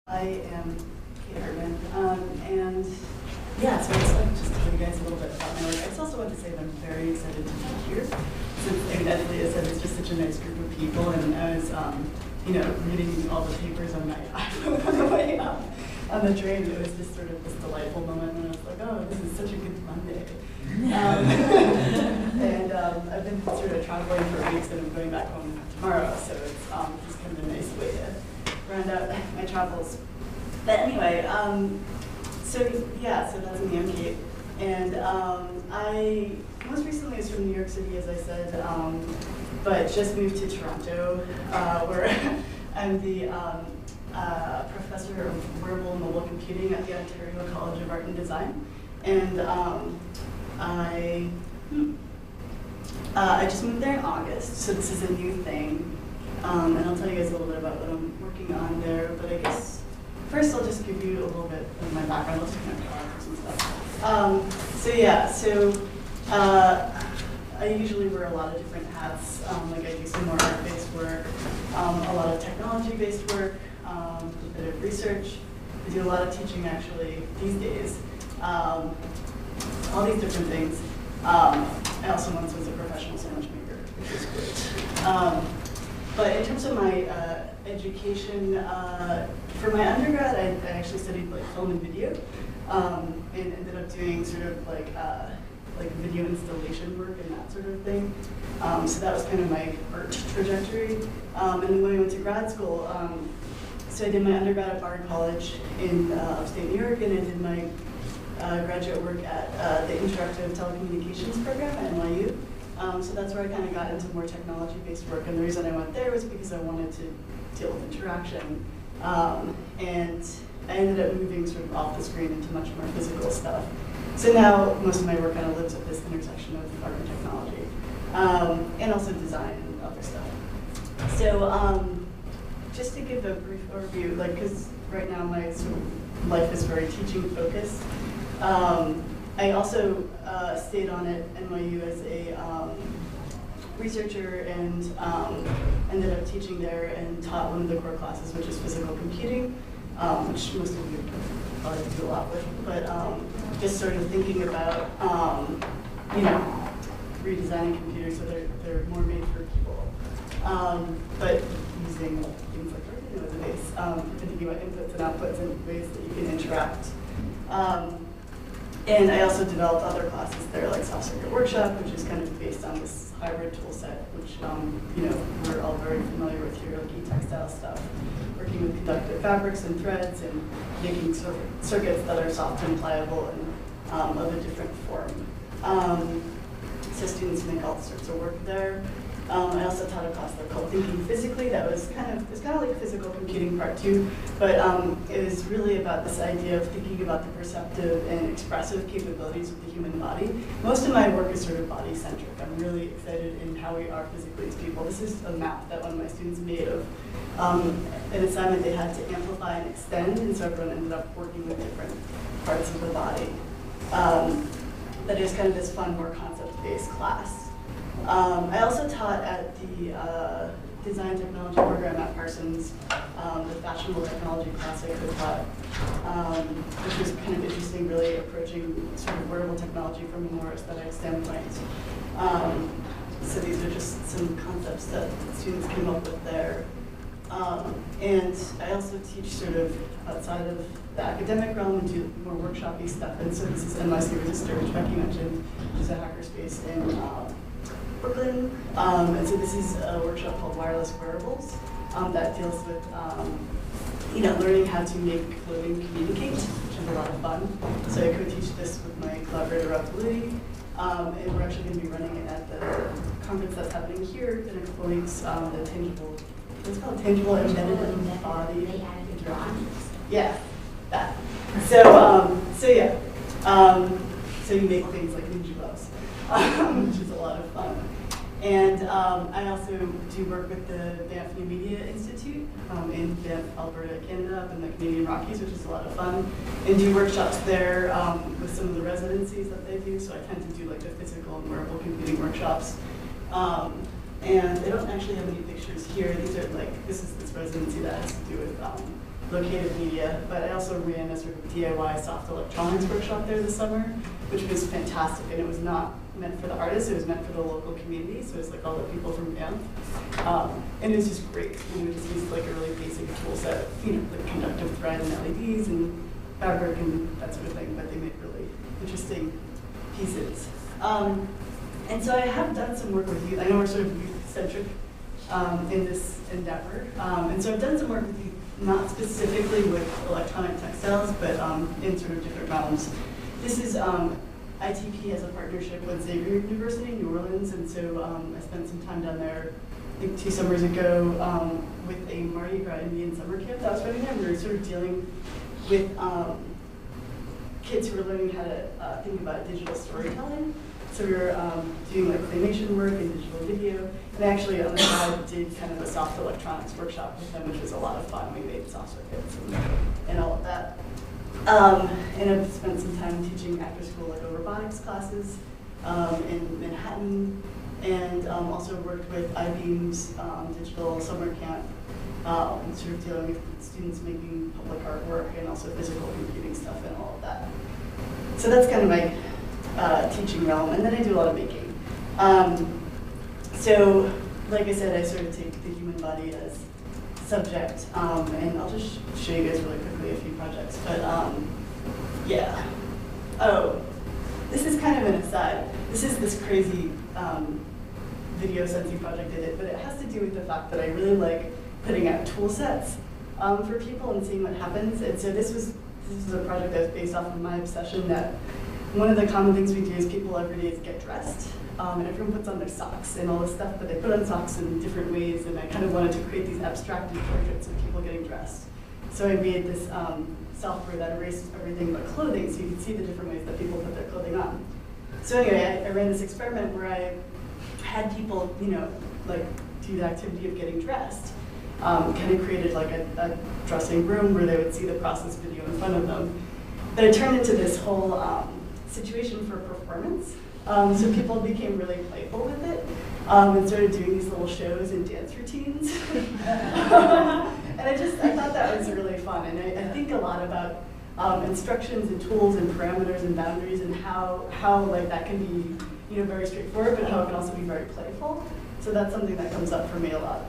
I am Kate Hartman, and yeah, so I just wanted to tell you guys a little bit about my work. I just also want to say that I'm very excited to be here, since, as Leah said, it's just such a nice group of people, and I was, reading all the papers on my iPhone on the way up on the train. It was just sort of this delightful moment when I was like, oh, this is such a good Monday. And I've been sort of traveling for weeks, and I'm going back home tomorrow, so it's just kind of a nice way to round out my travels. But anyway, so that's in the MK. And I most recently was from New York City, as I said, but just moved to Toronto, where I'm the professor of wearable and mobile computing at the Ontario College of Art and Design. And I just moved there in August, so this is a new thing. And I'll tell you guys a little bit about what I'm working on there, but I guess first I'll just give you a little bit of my background. I'll just kind of talk some stuff. I usually wear a lot of different hats. Like I do some more art-based work, a lot of technology-based work, a bit of research. I do a lot of teaching actually these days. All these different things. I also once was a professional sandwich maker, which is great. But in terms of my education, for my undergrad, I actually studied like film and video, and ended up doing sort of like video installation work and that sort of thing. So that was kind of my art trajectory. And then when I went to grad school, so I did my undergrad at Bard College in upstate New York, and I did my graduate work at the Interactive Telecommunications program at NYU. So that's where I kind of got into more technology-based work, and the reason I went there was because I wanted to deal with interaction. And I ended up moving sort of off the screen into much more physical stuff. So now most of my work kind of lives at this intersection of art and technology, and also design and other stuff. So just to give a brief overview, because right now my sort of life is very teaching focused. I also stayed on at NYU as a researcher and ended up teaching there and taught one of the core classes, which is physical computing, which most of you probably do a lot with, but just sort of thinking about, redesigning computers so they're more made for people, but using things like Arduino as a base, and thinking about inputs and outputs and ways that you can interact. And I also developed other classes there, like Soft Circuit Workshop, which is kind of based on this hybrid tool set, which we're all very familiar with here, like e-textile stuff, working with conductive fabrics and threads, and making circuits that are soft and pliable and of a different form. So students make all sorts of work there. I also taught a class called Thinking Physically. That was kind of like physical computing part 2, but it was really about this idea of thinking about the perceptive and expressive capabilities of the human body. Most of my work is sort of body-centric. I'm really excited in how we are physically as people. This is a map that one of my students made of an assignment they had to amplify and extend, and so everyone ended up working with different parts of the body. That is kind of this fun, more concept-based class. I also taught at the Design Technology program at Parsons, the Fashionable Technology class I co-taught, which was kind of interesting, really approaching sort of wearable technology from a more aesthetic standpoint. So these are just some concepts that students came up with there. And I also teach sort of outside of the academic realm and do more workshop-y stuff. And so this is NYC Resistor, which Becky mentioned, which is a hackerspace in Brooklyn. And so this is a workshop called Wireless Wearables that deals with learning how to make clothing communicate, which is a lot of fun. So I co-teach this with my collaborator Rob Lilly, and we're actually going to be running it at the conference that's happening here in a couple weeks, the tangible, what's it called, tangible embedded body interaction. Yeah, that. So you make things like ninja gloves, which is a lot of fun. And I also do work with the Banff New Media Institute in Banff, Alberta, Canada, up in the Canadian Rockies, which is a lot of fun, and do workshops there with some of the residencies that they do. So I tend to do like the physical and wearable computing workshops. And they don't actually have any pictures here. These are like, this is this residency that has to do with located media, but I also ran a sort of DIY soft electronics workshop there this summer, which was fantastic, and it was not meant for the artists, it was meant for the local community, so it was like all the people from Banff. And it was just great. We just used like a really basic tool set, like conductive thread and LEDs and fabric and that sort of thing, but they made really interesting pieces. And so I have done some work with youth. I know we're sort of youth-centric in this endeavor. And so I've done some work with youth, not specifically with electronic textiles, but in sort of different realms. This is ITP has a partnership with Xavier University in New Orleans, and so I spent some time down there, I think 2 summers ago, with a Mardi Gras Indian summer camp that I was running there. We were sort of dealing with kids who were learning how to think about digital storytelling. So we were doing like claymation work and digital video, and actually on the side did kind of a soft electronics workshop with them, which was a lot of fun. We made soft circuits and all of that. And I've spent some time teaching after school like robotics classes in Manhattan, and also worked with iBeam's digital summer camp, sort of dealing with students making public artwork and also physical computing stuff and all of that. So that's kind of my teaching realm, and then I do a lot of making. So, like I said, I sort of take the human body as subject, and I'll just show you guys really quickly a few projects. But yeah. Oh, this is kind of an aside. This is this crazy video sensing project I did, but it has to do with the fact that I really like putting out tool sets for people and seeing what happens. And so this is a project that was based off of my obsession that one of the common things we do is people every day is get dressed, and everyone puts on their socks and all this stuff, but they put on socks in different ways, and I kind of wanted to create these abstracted portraits of people getting dressed. So I made this software that erased everything but clothing, so you could see the different ways that people put their clothing on. So anyway, I ran this experiment where I had people, like do the activity of getting dressed, kind of created like a dressing room where they would see the process video in front of them. But it turned into this whole situation for performance. So people became really playful with it and started doing these little shows and dance routines. And I thought that was really fun. And I think a lot about instructions and tools and parameters and boundaries and how like that can be very straightforward, but how it can also be very playful. So that's something that comes up for me a lot.